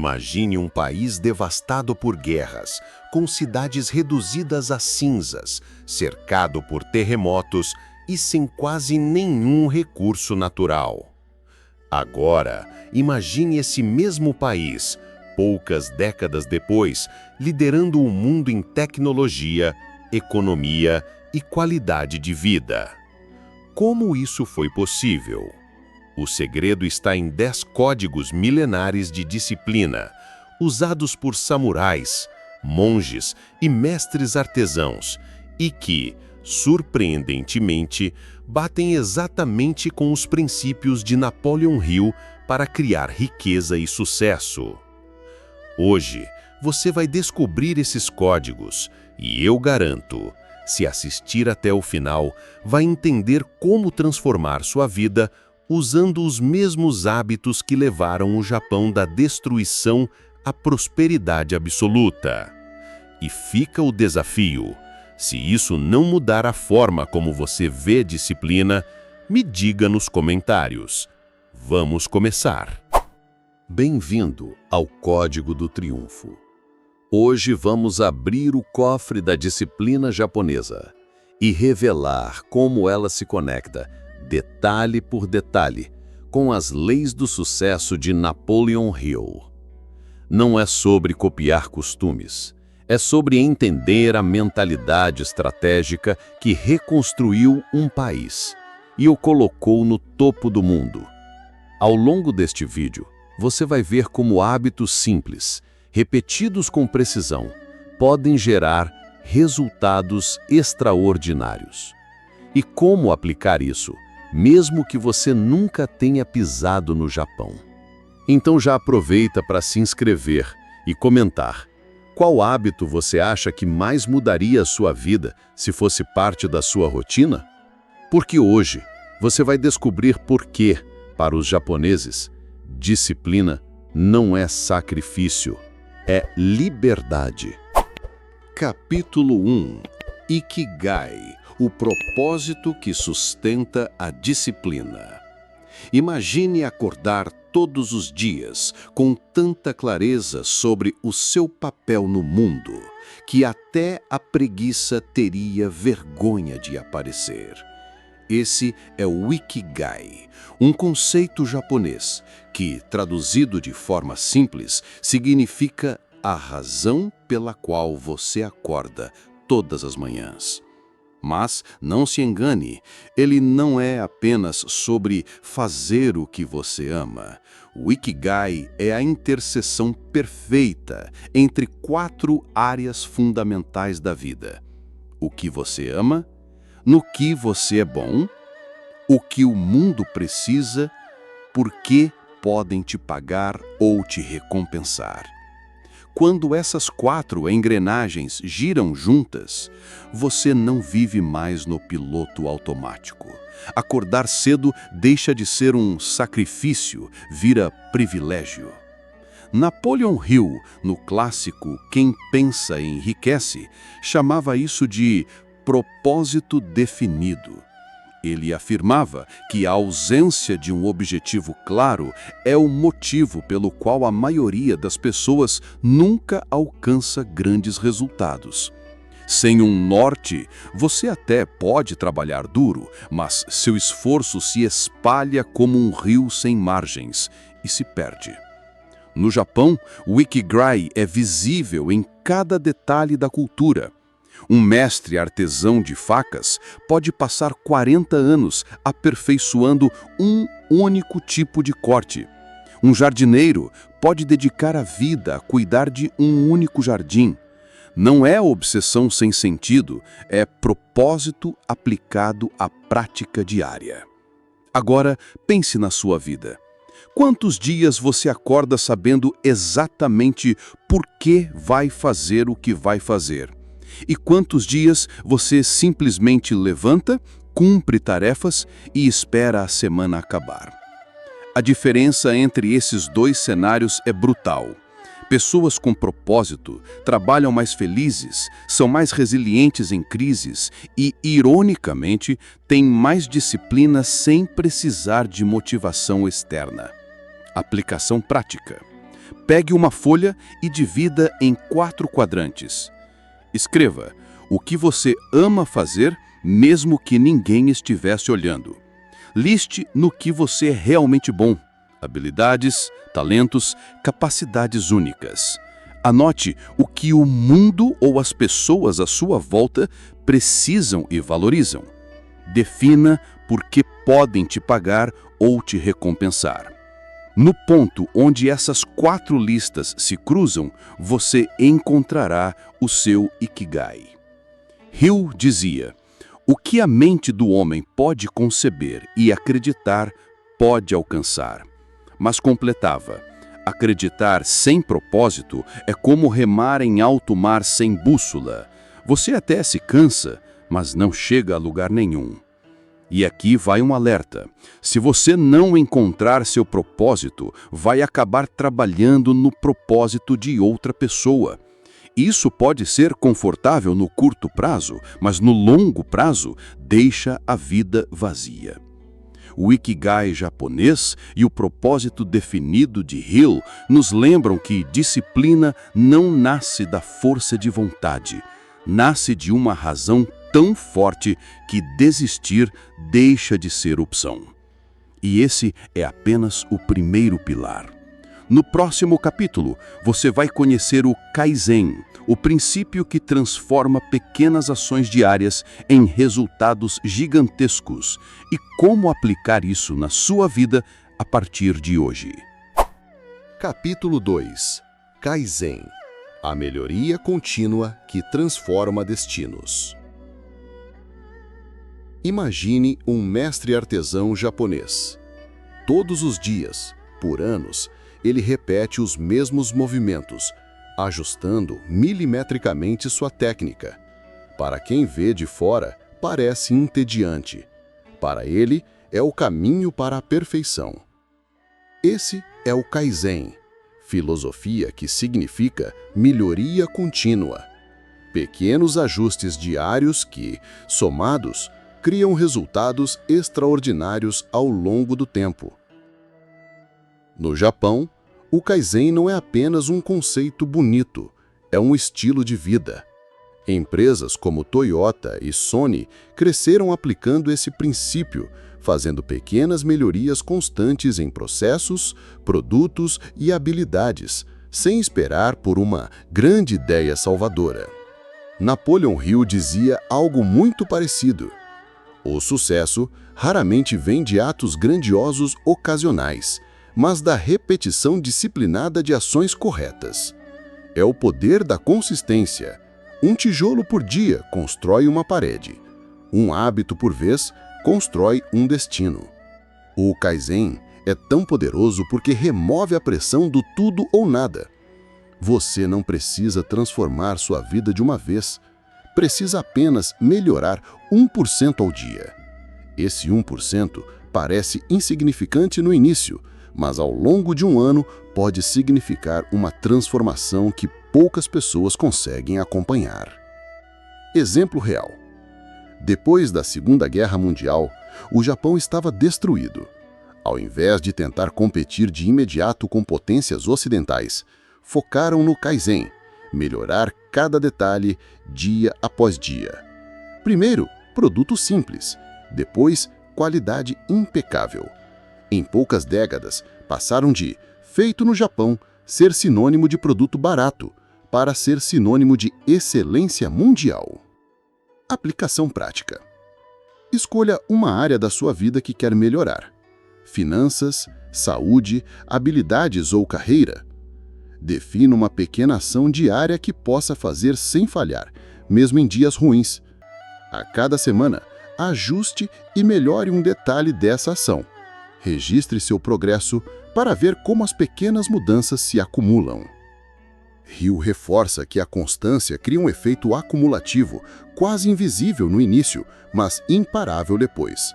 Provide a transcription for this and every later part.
Imagine um país devastado por guerras, com cidades reduzidas a cinzas, cercado por terremotos e sem quase nenhum recurso natural. Agora, imagine esse mesmo país, poucas décadas depois, liderando o mundo em tecnologia, economia e qualidade de vida. Como isso foi possível? O segredo está em 10 códigos milenares de disciplina, usados por samurais, monges e mestres artesãos, e que, surpreendentemente, batem exatamente com os princípios de Napoleon Hill para criar riqueza e sucesso. Hoje, você vai descobrir esses códigos, e eu garanto, se assistir até o final, vai entender como transformar sua vida usando os mesmos hábitos que levaram o Japão da destruição à prosperidade absoluta. E fica o desafio: se isso não mudar a forma como você vê disciplina, me diga nos comentários. Vamos começar! Bem-vindo ao Código do Triunfo. Hoje vamos abrir o cofre da disciplina japonesa e revelar como ela se conecta, detalhe por detalhe, com as leis do sucesso de Napoleon Hill. Não é sobre copiar costumes, é sobre entender a mentalidade estratégica que reconstruiu um país e o colocou no topo do mundo. Ao longo deste vídeo, você vai ver como hábitos simples, repetidos com precisão, podem gerar resultados extraordinários. E como aplicar isso, mesmo que você nunca tenha pisado no Japão. Então já aproveita para se inscrever e comentar. Qual hábito você acha que mais mudaria a sua vida se fosse parte da sua rotina? Porque hoje você vai descobrir por que, para os japoneses, disciplina não é sacrifício, é liberdade. Capítulo 1. Ikigai, o propósito que sustenta a disciplina. Imagine acordar todos os dias com tanta clareza sobre o seu papel no mundo, que até a preguiça teria vergonha de aparecer. Esse é o Ikigai, um conceito japonês que, traduzido de forma simples, significa a razão pela qual você acorda todas as manhãs. Mas, não se engane, ele não é apenas sobre fazer o que você ama. O Ikigai é a interseção perfeita entre 4 áreas fundamentais da vida: o que você ama, no que você é bom, o que o mundo precisa, por que podem te pagar ou te recompensar. Quando essas 4 engrenagens giram juntas, você não vive mais no piloto automático. Acordar cedo deixa de ser um sacrifício, vira privilégio. Napoleon Hill, no clássico Quem Pensa Enriquece, chamava isso de propósito definido. Ele afirmava que a ausência de um objetivo claro é o motivo pelo qual a maioria das pessoas nunca alcança grandes resultados. Sem um norte, você até pode trabalhar duro, mas seu esforço se espalha como um rio sem margens e se perde. No Japão, o Ikigai é visível em cada detalhe da cultura. Um mestre artesão de facas pode passar 40 anos aperfeiçoando um único tipo de corte. Um jardineiro pode dedicar a vida a cuidar de um único jardim. Não é obsessão sem sentido, é propósito aplicado à prática diária. Agora, pense na sua vida. Quantos dias você acorda sabendo exatamente por que vai fazer o que vai fazer? E quantos dias você simplesmente levanta, cumpre tarefas e espera a semana acabar? A diferença entre esses 2 cenários é brutal. Pessoas com propósito trabalham mais felizes, são mais resilientes em crises e, ironicamente, têm mais disciplina sem precisar de motivação externa. Aplicação prática. Pegue uma folha e divida em 4 quadrantes. Escreva o que você ama fazer, mesmo que ninguém estivesse olhando. Liste no que você é realmente bom. Habilidades, talentos, capacidades únicas. Anote o que o mundo ou as pessoas à sua volta precisam e valorizam. Defina por que podem te pagar ou te recompensar. No ponto onde essas 4 listas se cruzam, você encontrará o seu Ikigai. Hill dizia: o que a mente do homem pode conceber e acreditar, pode alcançar. Mas completava: acreditar sem propósito é como remar em alto mar sem bússola. Você até se cansa, mas não chega a lugar nenhum. E aqui vai um alerta: se você não encontrar seu propósito, vai acabar trabalhando no propósito de outra pessoa. Isso pode ser confortável no curto prazo, mas no longo prazo deixa a vida vazia. O Ikigai japonês e o propósito definido de Hill nos lembram que disciplina não nasce da força de vontade, nasce de uma razão tão forte que desistir deixa de ser opção. E esse é apenas o primeiro pilar. No próximo capítulo, você vai conhecer o Kaizen, o princípio que transforma pequenas ações diárias em resultados gigantescos, e como aplicar isso na sua vida a partir de hoje. Capítulo 2. Kaizen. A melhoria contínua que transforma destinos. Imagine um mestre artesão japonês. Todos os dias, por anos, ele repete os mesmos movimentos, ajustando milimetricamente sua técnica. Para quem vê de fora, parece entediante. Para ele, é o caminho para a perfeição. Esse é o Kaizen, filosofia que significa melhoria contínua. Pequenos ajustes diários que, somados, criam resultados extraordinários ao longo do tempo. No Japão, o Kaizen não é apenas um conceito bonito, é um estilo de vida. Empresas como Toyota e Sony cresceram aplicando esse princípio, fazendo pequenas melhorias constantes em processos, produtos e habilidades, sem esperar por uma grande ideia salvadora. Napoleon Hill dizia algo muito parecido: o sucesso raramente vem de atos grandiosos ocasionais, mas da repetição disciplinada de ações corretas. É o poder da consistência. Um tijolo por dia constrói uma parede. Um hábito por vez constrói um destino. O Kaizen é tão poderoso porque remove a pressão do tudo ou nada. Você não precisa transformar sua vida de uma vez. Precisa apenas melhorar 1% ao dia. Esse 1% parece insignificante no início, mas ao longo de um ano pode significar uma transformação que poucas pessoas conseguem acompanhar. Exemplo real. Depois da Segunda Guerra Mundial, o Japão estava destruído. Ao invés de tentar competir de imediato com potências ocidentais, focaram no Kaizen, melhorar cada detalhe dia após dia. Primeiro, produto simples. Depois, qualidade impecável. Em poucas décadas, passaram de feito no Japão ser sinônimo de produto barato para ser sinônimo de excelência mundial. Aplicação prática. Escolha uma área da sua vida que quer melhorar. Finanças, saúde, habilidades ou carreira. Defina uma pequena ação diária que possa fazer sem falhar, mesmo em dias ruins. A cada semana, ajuste e melhore um detalhe dessa ação. Registre seu progresso para ver como as pequenas mudanças se acumulam. Hill reforça que a constância cria um efeito acumulativo, quase invisível no início, mas imparável depois.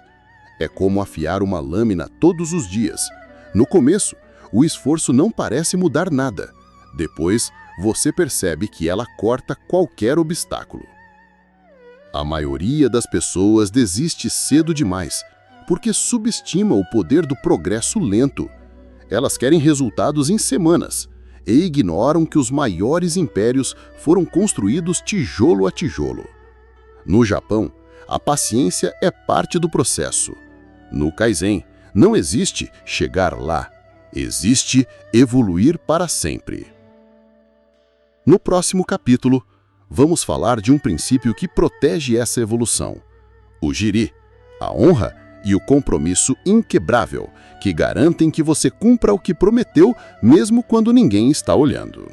É como afiar uma lâmina todos os dias. No começo, o esforço não parece mudar nada. Depois, você percebe que ela corta qualquer obstáculo. A maioria das pessoas desiste cedo demais, porque subestima o poder do progresso lento. Elas querem resultados em semanas, e ignoram que os maiores impérios foram construídos tijolo a tijolo. No Japão, a paciência é parte do processo. No Kaizen, não existe chegar lá, existe evoluir para sempre. No próximo capítulo, vamos falar de um princípio que protege essa evolução: o Jiri, a honra e o compromisso inquebrável, que garantem que você cumpra o que prometeu, mesmo quando ninguém está olhando.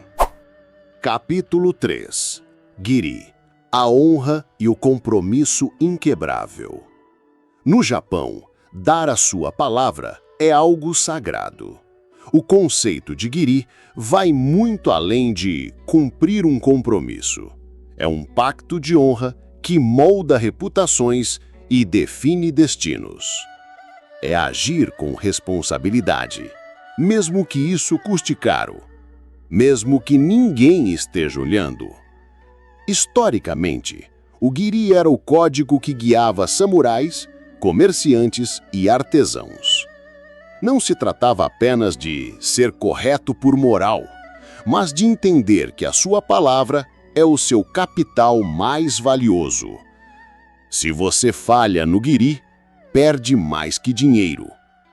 Capítulo 3. Giri, a honra e o compromisso inquebrável. No Japão, dar a sua palavra é algo sagrado. O conceito de Giri vai muito além de cumprir um compromisso. É um pacto de honra que molda reputações e define destinos. É agir com responsabilidade, mesmo que isso custe caro, mesmo que ninguém esteja olhando. Historicamente, o Giri era o código que guiava samurais, comerciantes e artesãos. Não se tratava apenas de ser correto por moral, mas de entender que a sua palavra é o seu capital mais valioso. Se você falha no Giri, perde mais que dinheiro,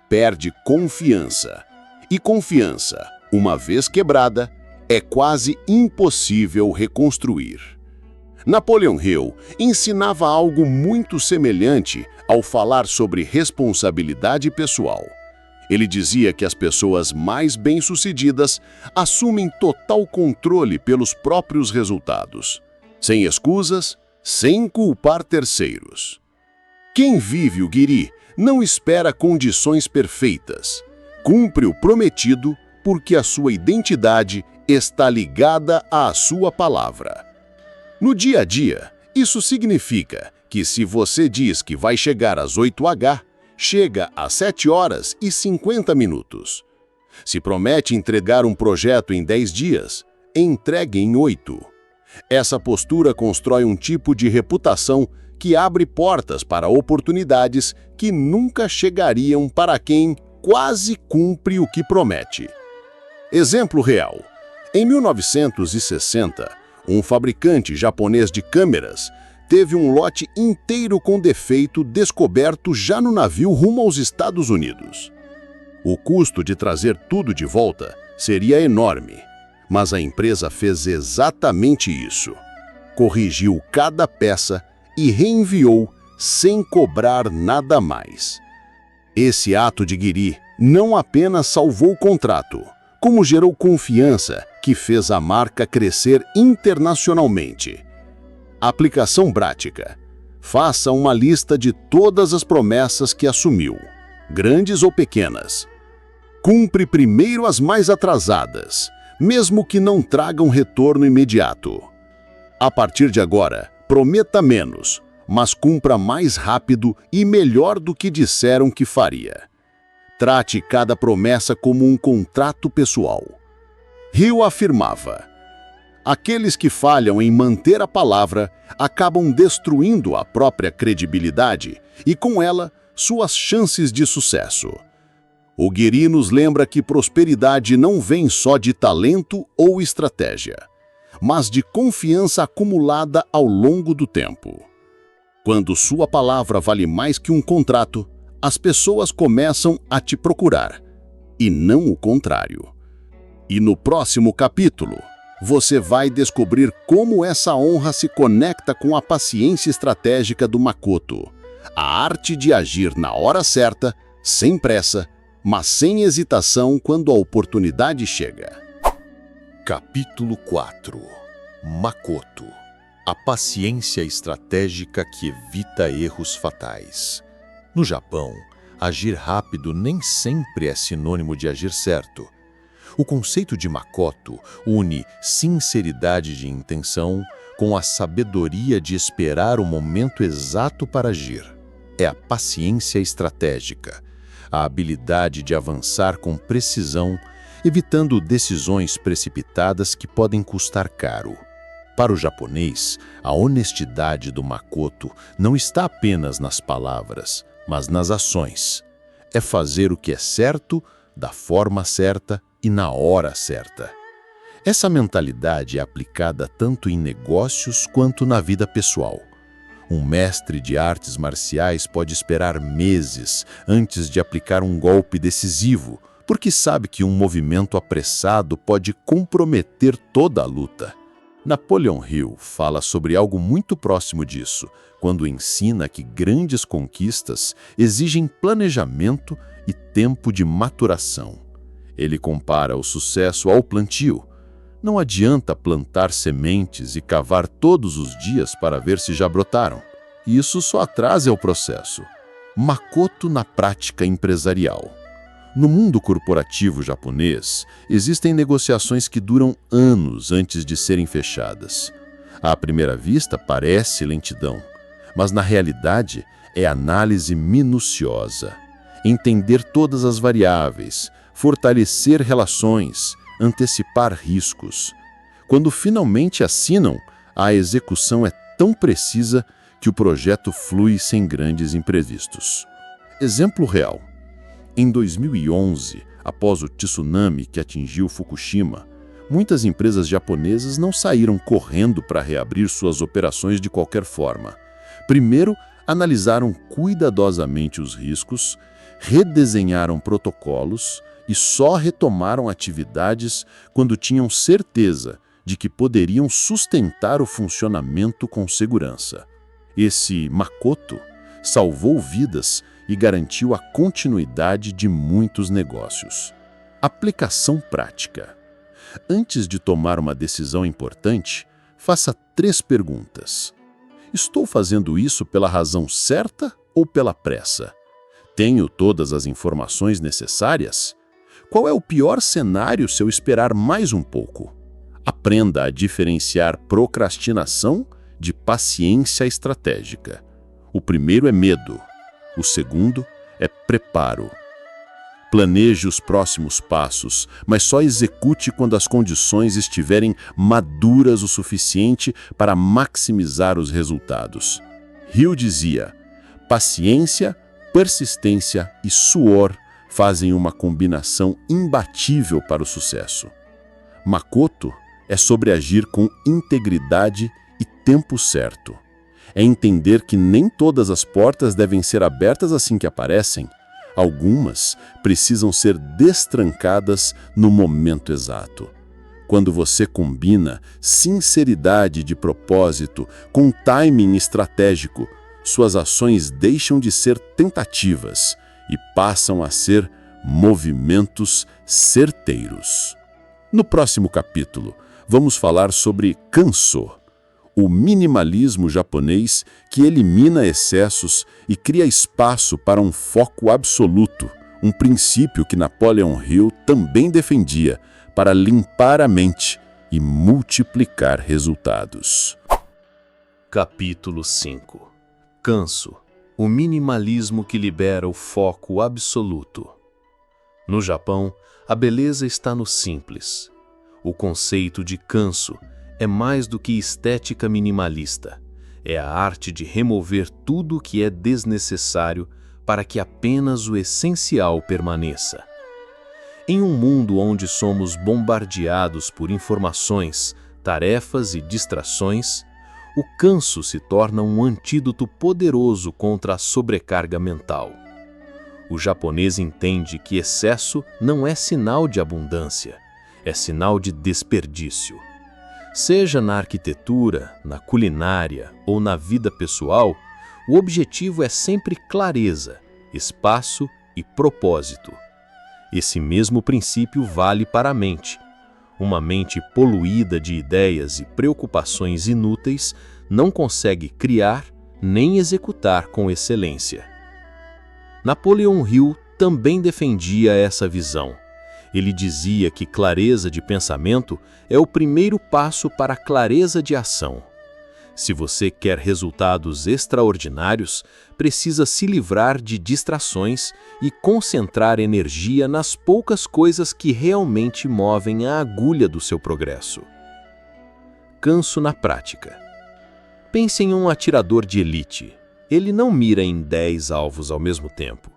perde confiança. E confiança, uma vez quebrada, é quase impossível reconstruir. Napoleon Hill ensinava algo muito semelhante ao falar sobre responsabilidade pessoal. Ele dizia que as pessoas mais bem-sucedidas assumem total controle pelos próprios resultados, sem escusas, sem culpar terceiros. Quem vive o Giri não espera condições perfeitas. Cumpre o prometido porque a sua identidade está ligada à sua palavra. No dia a dia, isso significa que se você diz que vai chegar às 8h, chega às 7h50. Se promete entregar um projeto em 10 dias, entregue em 8. Essa postura constrói um tipo de reputação que abre portas para oportunidades que nunca chegariam para quem quase cumpre o que promete. Exemplo real. Em 1960, um fabricante japonês de câmeras teve um lote inteiro com defeito descoberto já no navio rumo aos Estados Unidos. O custo de trazer tudo de volta seria enorme, mas a empresa fez exatamente isso. Corrigiu cada peça e reenviou sem cobrar nada mais. Esse ato de Giri não apenas salvou o contrato, como gerou confiança que fez a marca crescer internacionalmente. Aplicação prática. Faça uma lista de todas as promessas que assumiu, grandes ou pequenas. Cumpre primeiro as mais atrasadas, mesmo que não tragam retorno imediato. A partir de agora, prometa menos, mas cumpra mais rápido e melhor do que disseram que faria. Trate cada promessa como um contrato pessoal. Hill afirmava: aqueles que falham em manter a palavra acabam destruindo a própria credibilidade e, com ela, suas chances de sucesso. O Giri nos lembra que prosperidade não vem só de talento ou estratégia, mas de confiança acumulada ao longo do tempo. Quando sua palavra vale mais que um contrato, as pessoas começam a te procurar, e não o contrário. E no próximo capítulo, você vai descobrir como essa honra se conecta com a paciência estratégica do Makoto, a arte de agir na hora certa, sem pressa, mas sem hesitação quando a oportunidade chega. Capítulo 4. Makoto. A paciência estratégica que evita erros fatais. No Japão, agir rápido nem sempre é sinônimo de agir certo. O conceito de Makoto une sinceridade de intenção com a sabedoria de esperar o momento exato para agir. É a paciência estratégica, a habilidade de avançar com precisão, evitando decisões precipitadas que podem custar caro. Para o japonês, a honestidade do Makoto não está apenas nas palavras, mas nas ações. É fazer o que é certo, da forma certa e na hora certa. Essa mentalidade é aplicada tanto em negócios quanto na vida pessoal. Um mestre de artes marciais pode esperar meses antes de aplicar um golpe decisivo, porque sabe que um movimento apressado pode comprometer toda a luta. Napoleon Hill fala sobre algo muito próximo disso, quando ensina que grandes conquistas exigem planejamento e tempo de maturação. Ele compara o sucesso ao plantio. Não adianta plantar sementes e cavar todos os dias para ver se já brotaram. Isso só atrasa o processo. Makoto na prática empresarial. No mundo corporativo japonês, existem negociações que duram anos antes de serem fechadas. À primeira vista, parece lentidão, mas na realidade é análise minuciosa. Entender todas as variáveis, fortalecer relações, antecipar riscos. Quando finalmente assinam, a execução é tão precisa que o projeto flui sem grandes imprevistos. Exemplo real. Em 2011, após o tsunami que atingiu Fukushima, muitas empresas japonesas não saíram correndo para reabrir suas operações de qualquer forma. Primeiro, analisaram cuidadosamente os riscos, redesenharam protocolos e só retomaram atividades quando tinham certeza de que poderiam sustentar o funcionamento com segurança. Esse Makoto salvou vidas e garantiu a continuidade de muitos negócios. Aplicação prática. Antes de tomar uma decisão importante, faça 3 perguntas. Estou fazendo isso pela razão certa ou pela pressa? Tenho todas as informações necessárias? Qual é o pior cenário se eu esperar mais um pouco? Aprenda a diferenciar procrastinação de paciência estratégica. O primeiro é medo. O segundo é preparo. Planeje os próximos passos, mas só execute quando as condições estiverem maduras o suficiente para maximizar os resultados. Hill dizia: paciência, persistência e suor fazem uma combinação imbatível para o sucesso. Makoto é sobre agir com integridade e tempo certo. É entender que nem todas as portas devem ser abertas assim que aparecem. Algumas precisam ser destrancadas no momento exato. Quando você combina sinceridade de propósito com timing estratégico, suas ações deixam de ser tentativas e passam a ser movimentos certeiros. No próximo capítulo, vamos falar sobre Kanso, o minimalismo japonês que elimina excessos e cria espaço para um foco absoluto, um princípio que Napoleon Hill também defendia para limpar a mente e multiplicar resultados. Capítulo 5. Kanso, o minimalismo que libera o foco absoluto. No Japão, a beleza está no simples. O conceito de Kanso é mais do que estética minimalista. É a arte de remover tudo o que é desnecessário para que apenas o essencial permaneça. Em um mundo onde somos bombardeados por informações, tarefas e distrações, o Kanso se torna um antídoto poderoso contra a sobrecarga mental. O japonês entende que excesso não é sinal de abundância, é sinal de desperdício. Seja na arquitetura, na culinária ou na vida pessoal, o objetivo é sempre clareza, espaço e propósito. Esse mesmo princípio vale para a mente. Uma mente poluída de ideias e preocupações inúteis não consegue criar nem executar com excelência. Napoleon Hill também defendia essa visão. Ele dizia que clareza de pensamento é o primeiro passo para a clareza de ação. Se você quer resultados extraordinários, precisa se livrar de distrações e concentrar energia nas poucas coisas que realmente movem a agulha do seu progresso. Kanso na prática. Pense em um atirador de elite. Ele não mira em 10 alvos ao mesmo tempo.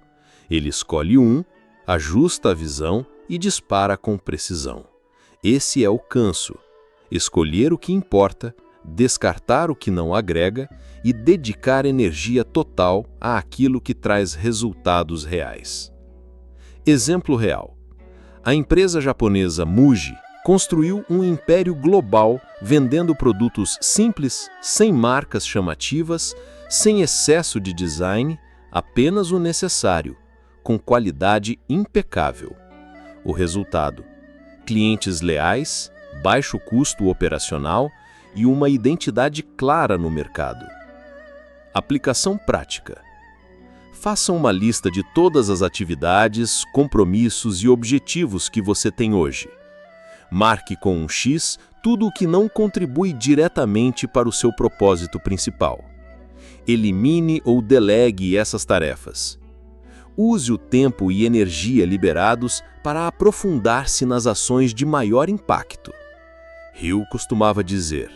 Ele escolhe um, ajusta a visão e dispara com precisão. Esse é o Kanso: escolher o que importa, descartar o que não agrega e dedicar energia total àquilo que traz resultados reais. Exemplo real: a empresa japonesa Muji construiu um império global vendendo produtos simples, sem marcas chamativas, sem excesso de design, apenas o necessário, com qualidade impecável. O resultado: clientes leais, baixo custo operacional e uma identidade clara no mercado. Aplicação prática: faça uma lista de todas as atividades, compromissos e objetivos que você tem hoje. Marque com um X tudo o que não contribui diretamente para o seu propósito principal. Elimine ou delegue essas tarefas. Use o tempo e energia liberados para aprofundar-se nas ações de maior impacto. Hill costumava dizer: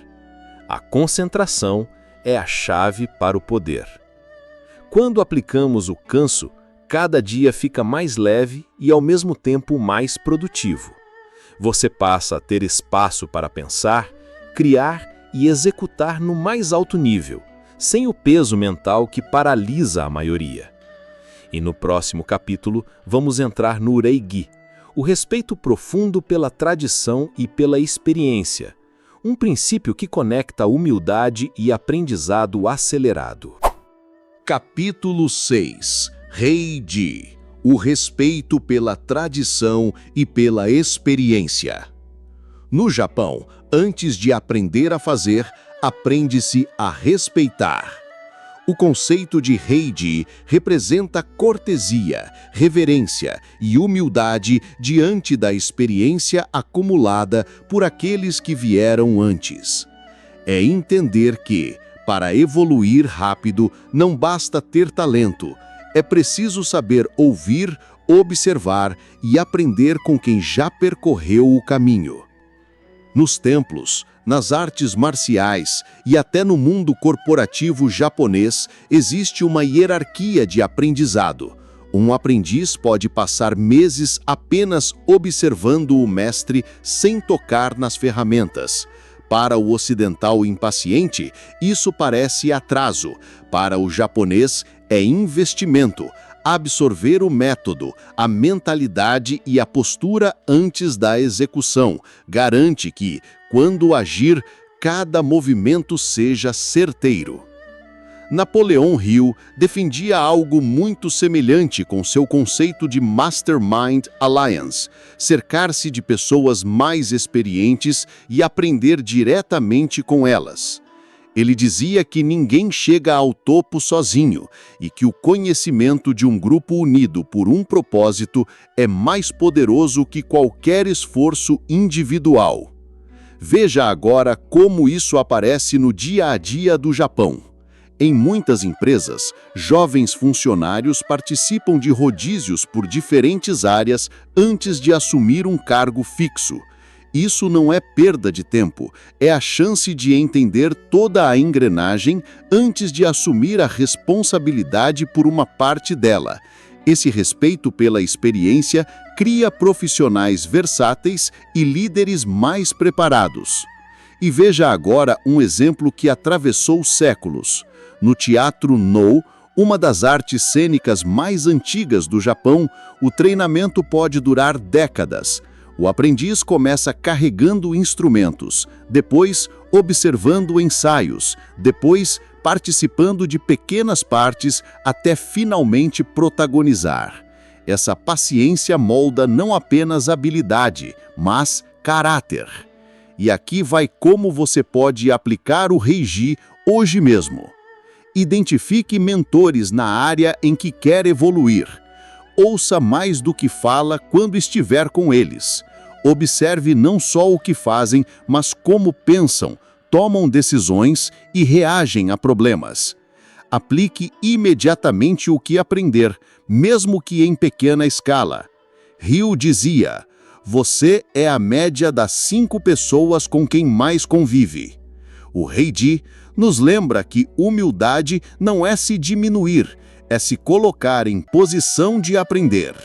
a concentração é a chave para o poder. Quando aplicamos o Kanso, cada dia fica mais leve e ao mesmo tempo mais produtivo. Você passa a ter espaço para pensar, criar e executar no mais alto nível, sem o peso mental que paralisa a maioria. E no próximo capítulo vamos entrar no Reigi, o respeito profundo pela tradição e pela experiência, um princípio que conecta humildade e aprendizado acelerado. Capítulo 6. Reiji: o respeito pela tradição e pela experiência. No Japão, antes de aprender a fazer, aprende-se a respeitar. O conceito de Reiji representa cortesia, reverência e humildade diante da experiência acumulada por aqueles que vieram antes. É entender que, para evoluir rápido, não basta ter talento, é preciso saber ouvir, observar e aprender com quem já percorreu o caminho. Nos templos, nas artes marciais e até no mundo corporativo japonês, existe uma hierarquia de aprendizado. Um aprendiz pode passar meses apenas observando o mestre sem tocar nas ferramentas. Para o ocidental impaciente, isso parece atraso. Para o japonês, é investimento. Absorver o método, a mentalidade e a postura antes da execução garante que, quando agir, cada movimento seja certeiro. Napoleão Hill defendia algo muito semelhante com seu conceito de Mastermind Alliance, cercar-se de pessoas mais experientes e aprender diretamente com elas. Ele dizia que ninguém chega ao topo sozinho e que o conhecimento de um grupo unido por um propósito é mais poderoso que qualquer esforço individual. Veja agora como isso aparece no dia a dia do Japão. Em muitas empresas, jovens funcionários participam de rodízios por diferentes áreas antes de assumir um cargo fixo. Isso não é perda de tempo, é a chance de entender toda a engrenagem antes de assumir a responsabilidade por uma parte dela. Esse respeito pela experiência cria profissionais versáteis e líderes mais preparados. E veja agora um exemplo que atravessou séculos. No teatro No, uma das artes cênicas mais antigas do Japão, o treinamento pode durar décadas. O aprendiz começa carregando instrumentos, depois observando ensaios, depois participando de pequenas partes até finalmente protagonizar. Essa paciência molda não apenas habilidade, mas caráter. E aqui vai como você pode aplicar o Reiji hoje mesmo. Identifique mentores na área em que quer evoluir. Ouça mais do que fala quando estiver com eles. Observe não só o que fazem, mas como pensam, tomam decisões e reagem a problemas. Aplique imediatamente o que aprender, mesmo que em pequena escala. Hill dizia: você é a média das 5 pessoas com quem mais convive. O Reiji nos lembra que humildade não é se diminuir, é se colocar em posição de aprender.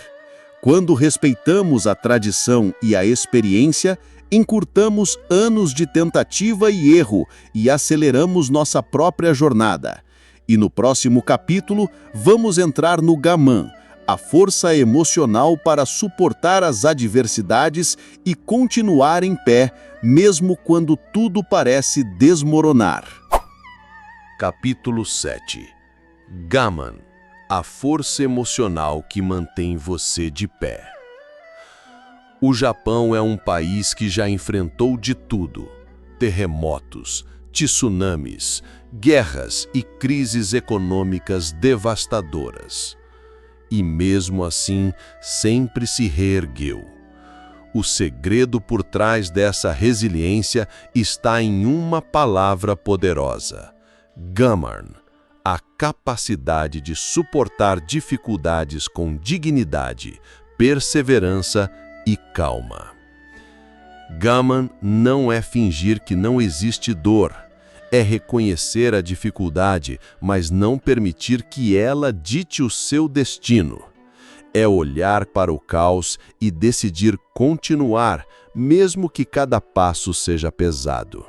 Quando respeitamos a tradição e a experiência, encurtamos anos de tentativa e erro e aceleramos nossa própria jornada. E no próximo capítulo, vamos entrar no Gaman, a força emocional para suportar as adversidades e continuar em pé, mesmo quando tudo parece desmoronar. Capítulo 7. Gaman, a força emocional que mantém você de pé. O Japão é um país que já enfrentou de tudo: terremotos, tsunamis, guerras e crises econômicas devastadoras. E mesmo assim, sempre se reergueu. O segredo por trás dessa resiliência está em uma palavra poderosa: Gaman, a capacidade de suportar dificuldades com dignidade, perseverança e calma. Gaman não é fingir que não existe dor. É reconhecer a dificuldade, mas não permitir que ela dite o seu destino. É olhar para o caos e decidir continuar, mesmo que cada passo seja pesado.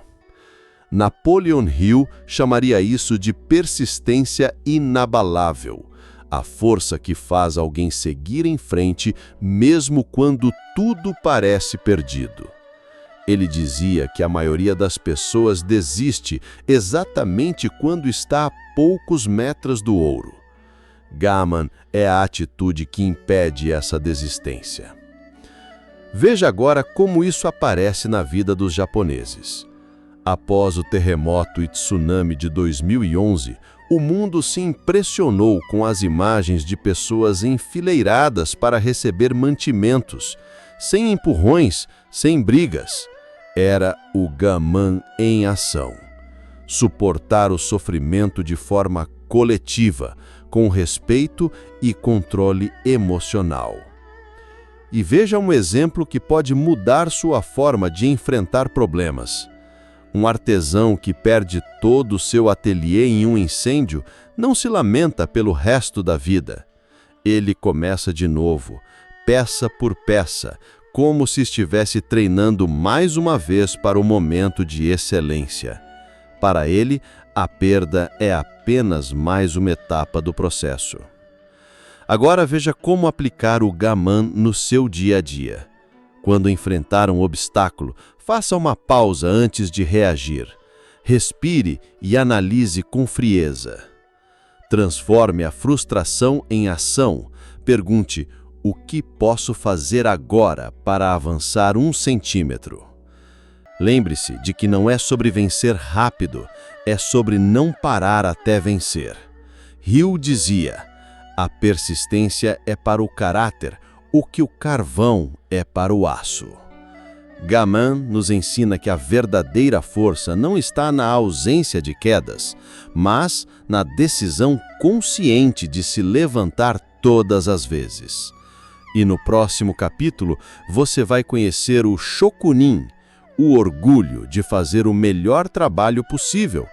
Napoleon Hill chamaria isso de persistência inabalável, a força que faz alguém seguir em frente mesmo quando tudo parece perdido. Ele dizia que a maioria das pessoas desiste exatamente quando está a poucos metros do ouro. Gaman é a atitude que impede essa desistência. Veja agora como isso aparece na vida dos japoneses. Após o terremoto e tsunami de 2011, o mundo se impressionou com as imagens de pessoas enfileiradas para receber mantimentos, sem empurrões, sem brigas. Era o Gaman em ação. Suportar o sofrimento de forma coletiva, com respeito e controle emocional. E veja um exemplo que pode mudar sua forma de enfrentar problemas. Um artesão que perde todo o seu ateliê em um incêndio não se lamenta pelo resto da vida. Ele começa de novo, peça por peça, como se estivesse treinando mais uma vez para o momento de excelência. Para ele, a perda é apenas mais uma etapa do processo. Agora veja como aplicar o Gaman no seu dia a dia. Quando enfrentar um obstáculo, faça uma pausa antes de reagir. Respire e analise com frieza. Transforme a frustração em ação. Pergunte: o que posso fazer agora para avançar 1 centímetro? Lembre-se de que não é sobre vencer rápido, é sobre não parar até vencer. Hill dizia: a persistência é para o caráter, o que o carvão é para o aço. Gaman nos ensina que a verdadeira força não está na ausência de quedas, mas na decisão consciente de se levantar todas as vezes. E no próximo capítulo, você vai conhecer o Shokunin, o orgulho de fazer o melhor trabalho possível,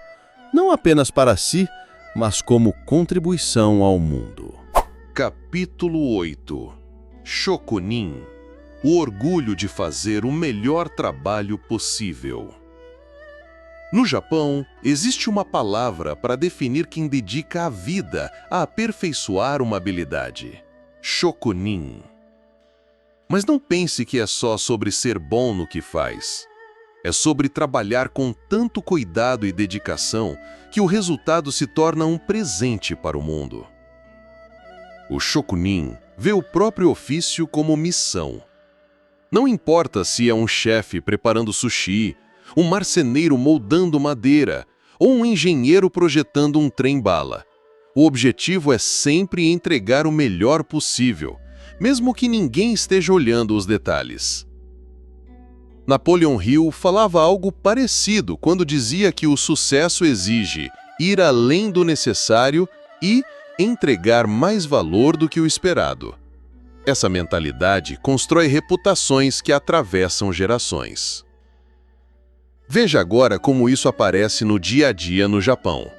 não apenas para si, mas como contribuição ao mundo. Capítulo 8. Shokunin, o orgulho de fazer o melhor trabalho possível. No Japão, existe uma palavra para definir quem dedica a vida a aperfeiçoar uma habilidade: Shokunin. Mas não pense que é só sobre ser bom no que faz. É sobre trabalhar com tanto cuidado e dedicação que o resultado se torna um presente para o mundo. O Shokunin vê o próprio ofício como missão. Não importa se é um chefe preparando sushi, um marceneiro moldando madeira ou um engenheiro projetando um trem-bala. O objetivo é sempre entregar o melhor possível, mesmo que ninguém esteja olhando os detalhes. Napoleon Hill falava algo parecido quando dizia que o sucesso exige ir além do necessário e entregar mais valor do que o esperado. Essa mentalidade constrói reputações que atravessam gerações. Veja agora como isso aparece no dia a dia no Japão.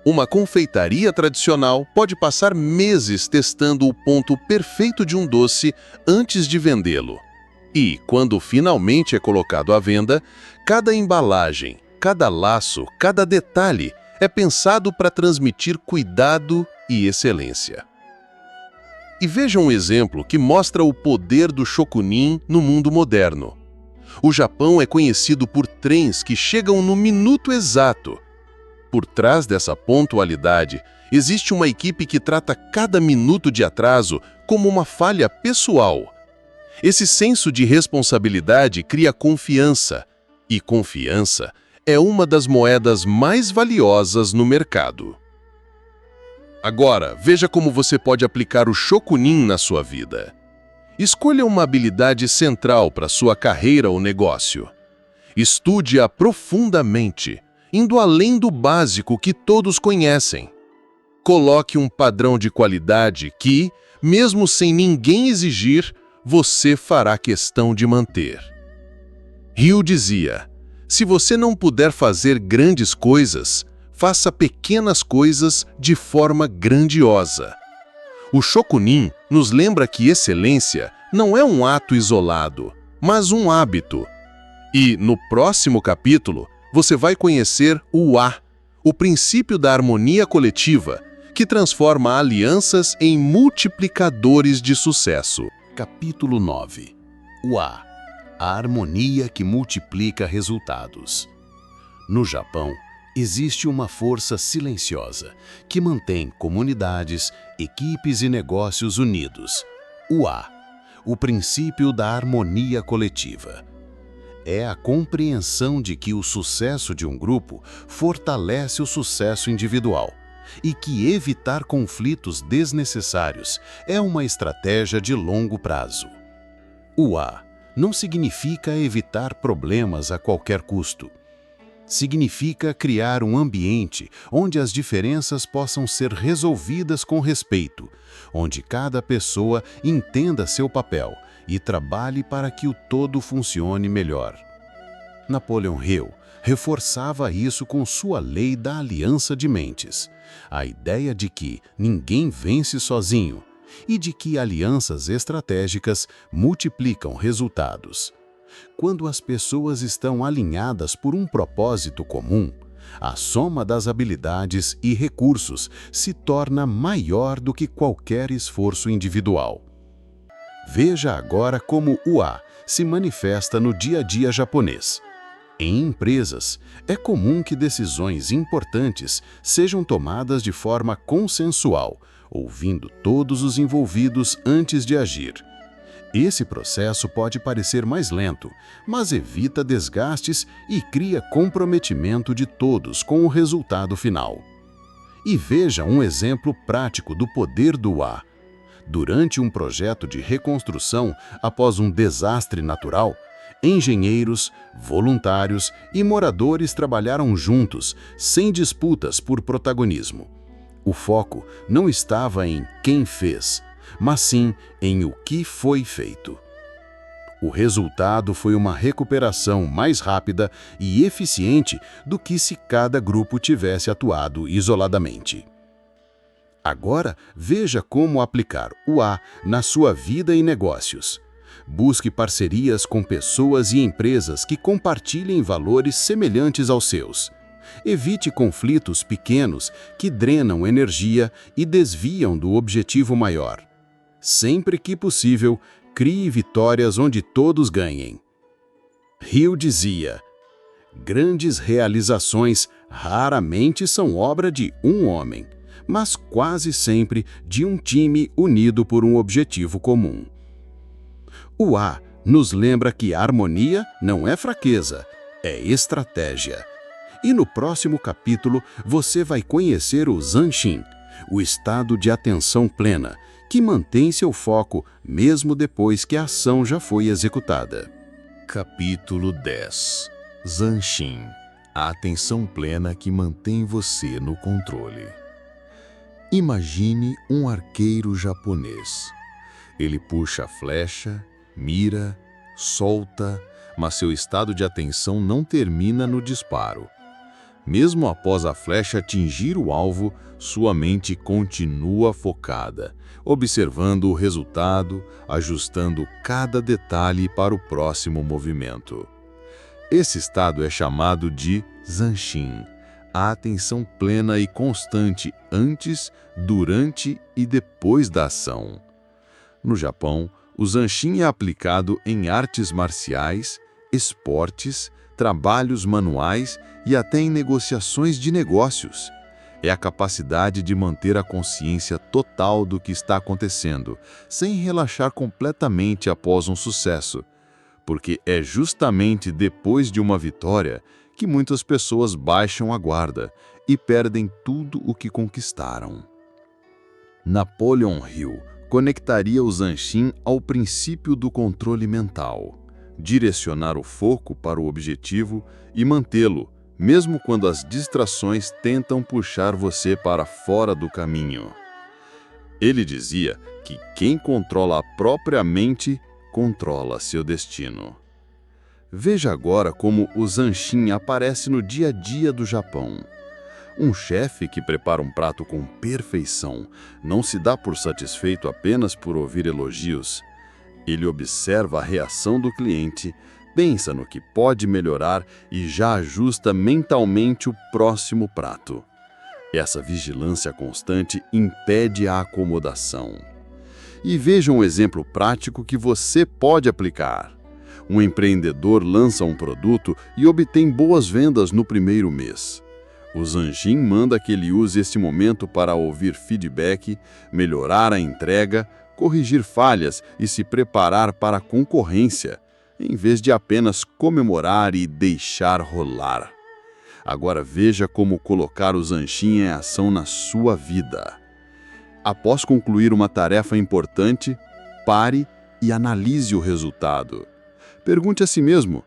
Uma confeitaria tradicional pode passar meses testando o ponto perfeito de um doce antes de vendê-lo. E, quando finalmente é colocado à venda, cada embalagem, cada laço, cada detalhe é pensado para transmitir cuidado e excelência. E veja um exemplo que mostra o poder do shokunin no mundo moderno. O Japão é conhecido por trens que chegam no minuto exato. Por trás dessa pontualidade, existe uma equipe que trata cada minuto de atraso como uma falha pessoal. Esse senso de responsabilidade cria confiança, e confiança é uma das moedas mais valiosas no mercado. Agora, veja como você pode aplicar o shokunin na sua vida. Escolha uma habilidade central para sua carreira ou negócio. Estude-a profundamente, indo além do básico que todos conhecem. Coloque um padrão de qualidade que, mesmo sem ninguém exigir, você fará questão de manter. Ryu dizia: se você não puder fazer grandes coisas, faça pequenas coisas de forma grandiosa. O shokunin nos lembra que excelência não é um ato isolado, mas um hábito. E, no próximo capítulo, você vai conhecer o Wa, o princípio da harmonia coletiva, que transforma alianças em multiplicadores de sucesso. Capítulo 9. Wa, a harmonia que multiplica resultados. No Japão, existe uma força silenciosa que mantém comunidades, equipes e negócios unidos. O Wa, o princípio da harmonia coletiva. É a compreensão de que o sucesso de um grupo fortalece o sucesso individual e que evitar conflitos desnecessários é uma estratégia de longo prazo. O Wa não significa evitar problemas a qualquer custo. Significa criar um ambiente onde as diferenças possam ser resolvidas com respeito, onde cada pessoa entenda seu papel e trabalhe para que o todo funcione melhor. Napoleon Hill reforçava isso com sua lei da aliança de mentes, a ideia de que ninguém vence sozinho e de que alianças estratégicas multiplicam resultados. Quando as pessoas estão alinhadas por um propósito comum, a soma das habilidades e recursos se torna maior do que qualquer esforço individual. Veja agora como o Wa se manifesta no dia a dia japonês. Em empresas, é comum que decisões importantes sejam tomadas de forma consensual, ouvindo todos os envolvidos antes de agir. Esse processo pode parecer mais lento, mas evita desgastes e cria comprometimento de todos com o resultado final. E veja um exemplo prático do poder do Wa. Durante um projeto de reconstrução após um desastre natural, engenheiros, voluntários e moradores trabalharam juntos, sem disputas por protagonismo. O foco não estava em quem fez, mas sim em o que foi feito. O resultado foi uma recuperação mais rápida e eficiente do que se cada grupo tivesse atuado isoladamente. Agora, veja como aplicar o Wa na sua vida e negócios. Busque parcerias com pessoas e empresas que compartilhem valores semelhantes aos seus. Evite conflitos pequenos que drenam energia e desviam do objetivo maior. Sempre que possível, crie vitórias onde todos ganhem. Hill dizia: grandes realizações raramente são obra de um homem, mas quase sempre de um time unido por um objetivo comum. O Wa nos lembra que a harmonia não é fraqueza, é estratégia. E no próximo capítulo você vai conhecer o Zanshin, o estado de atenção plena, que mantém seu foco mesmo depois que a ação já foi executada. Capítulo 10. Zanshin, a atenção plena que mantém você no controle. Imagine um arqueiro japonês. Ele puxa a flecha, mira, solta, mas seu estado de atenção não termina no disparo. Mesmo após a flecha atingir o alvo, sua mente continua focada, observando o resultado, ajustando cada detalhe para o próximo movimento. Esse estado é chamado de Zanshin, a atenção plena e constante antes, durante e depois da ação. No Japão, o Zanshin é aplicado em artes marciais, esportes, trabalhos manuais e até em negociações de negócios. É a capacidade de manter a consciência total do que está acontecendo, sem relaxar completamente após um sucesso, porque é justamente depois de uma vitória que muitas pessoas baixam a guarda e perdem tudo o que conquistaram. Napoleon Hill conectaria o Zanshin ao princípio do controle mental, direcionar o foco para o objetivo e mantê-lo, mesmo quando as distrações tentam puxar você para fora do caminho. Ele dizia que quem controla a própria mente controla seu destino. Veja agora como o Zanshin aparece no dia a dia do Japão. Um chefe que prepara um prato com perfeição não se dá por satisfeito apenas por ouvir elogios. Ele observa a reação do cliente, pensa no que pode melhorar e já ajusta mentalmente o próximo prato. Essa vigilância constante impede a acomodação. E veja um exemplo prático que você pode aplicar. Um empreendedor lança um produto e obtém boas vendas no primeiro mês. O Zanshin manda que ele use esse momento para ouvir feedback, melhorar a entrega, corrigir falhas e se preparar para a concorrência, em vez de apenas comemorar e deixar rolar. Agora veja como colocar o Zanshin em ação na sua vida. Após concluir uma tarefa importante, pare e analise o resultado. Pergunte a si mesmo: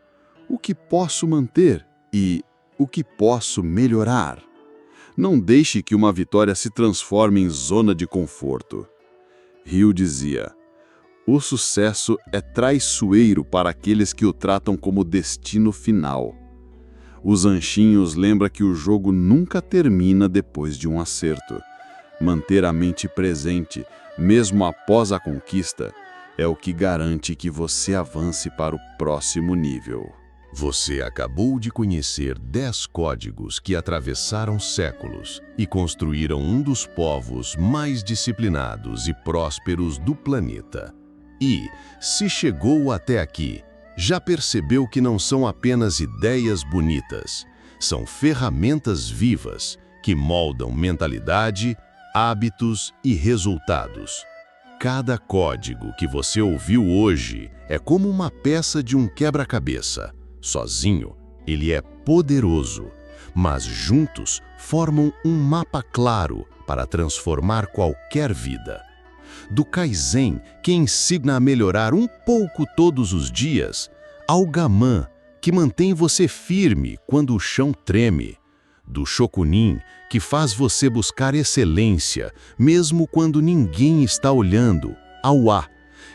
o que posso manter e o que posso melhorar? Não deixe que uma vitória se transforme em zona de conforto. Hill dizia: o sucesso é traiçoeiro para aqueles que o tratam como destino final. O Zanshin nos lembra que o jogo nunca termina depois de um acerto. Manter a mente presente, mesmo após a conquista, é o que garante que você avance para o próximo nível. Você acabou de conhecer 10 códigos que atravessaram séculos e construíram um dos povos mais disciplinados e prósperos do planeta. E, se chegou até aqui, já percebeu que não são apenas ideias bonitas, são ferramentas vivas que moldam mentalidade, hábitos e resultados. Cada código que você ouviu hoje é como uma peça de um quebra-cabeça. Sozinho, ele é poderoso, mas juntos formam um mapa claro para transformar qualquer vida. Do Kaizen, que ensina a melhorar um pouco todos os dias, ao Gaman, que mantém você firme quando o chão treme. Do Shokunin, que faz você buscar excelência, mesmo quando ninguém está olhando, ao A,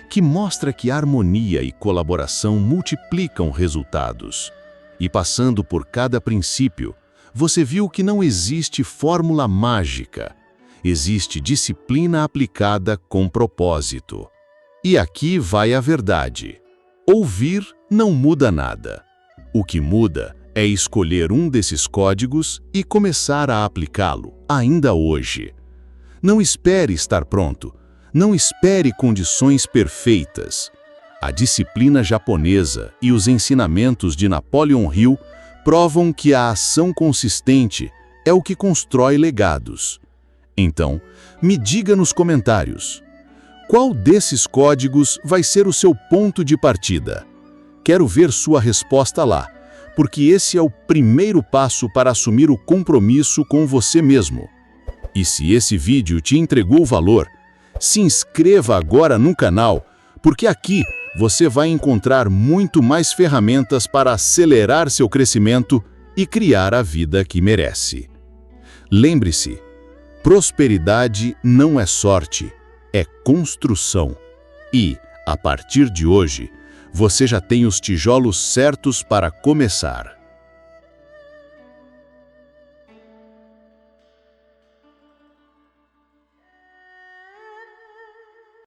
que mostra que harmonia e colaboração multiplicam resultados. E passando por cada princípio, você viu que não existe fórmula mágica. Existe disciplina aplicada com propósito. E aqui vai a verdade. Ouvir não muda nada. O que muda é escolher um desses códigos e começar a aplicá-lo ainda hoje. Não espere estar pronto. Não espere condições perfeitas. A disciplina japonesa e os ensinamentos de Napoleon Hill provam que a ação consistente é o que constrói legados. Então, me diga nos comentários, qual desses códigos vai ser o seu ponto de partida? Quero ver sua resposta lá, porque esse é o primeiro passo para assumir o compromisso com você mesmo. E se esse vídeo te entregou valor, se inscreva agora no canal, porque aqui você vai encontrar muito mais ferramentas para acelerar seu crescimento e criar a vida que merece. Lembre-se, prosperidade não é sorte, é construção. E, a partir de hoje, você já tem os tijolos certos para começar.